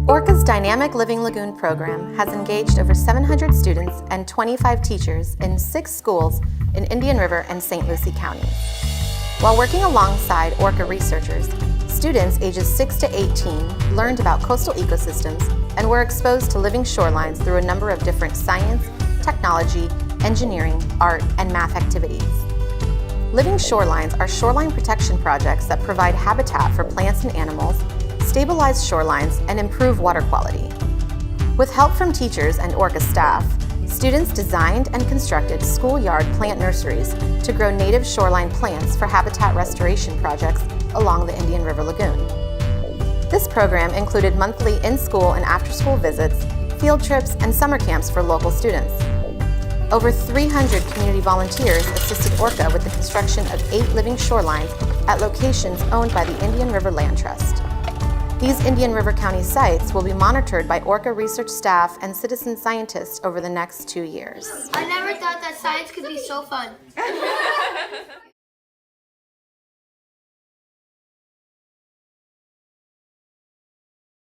ORCA's dynamic Living Lagoon program has engaged over 700 students and 25 teachers in 6 schools in Indian River and St. Lucie counties. While working alongside ORCA researchers, students ages 6 to 18 learned about coastal ecosystems and were exposed to living shorelines through a number of different science, technology, engineering, art, and math activities. Living shorelines are shoreline protection projects that provide habitat for plants and animals, stabilize shorelines, and improve water quality. With help from teachers and ORCA staff, students designed and constructed schoolyard plant nurseries to grow native shoreline plants for habitat restoration projects along the Indian River Lagoon. This program included monthly in-school and after-school visits, field trips, and summer camps for local students. Over 300 community volunteers assisted ORCA with the construction of 8 living shorelines at locations owned by the Indian River Land Trust. These Indian River County sites will be monitored by ORCA research staff and citizen scientists over the next 2 years. I never thought that science could be so fun.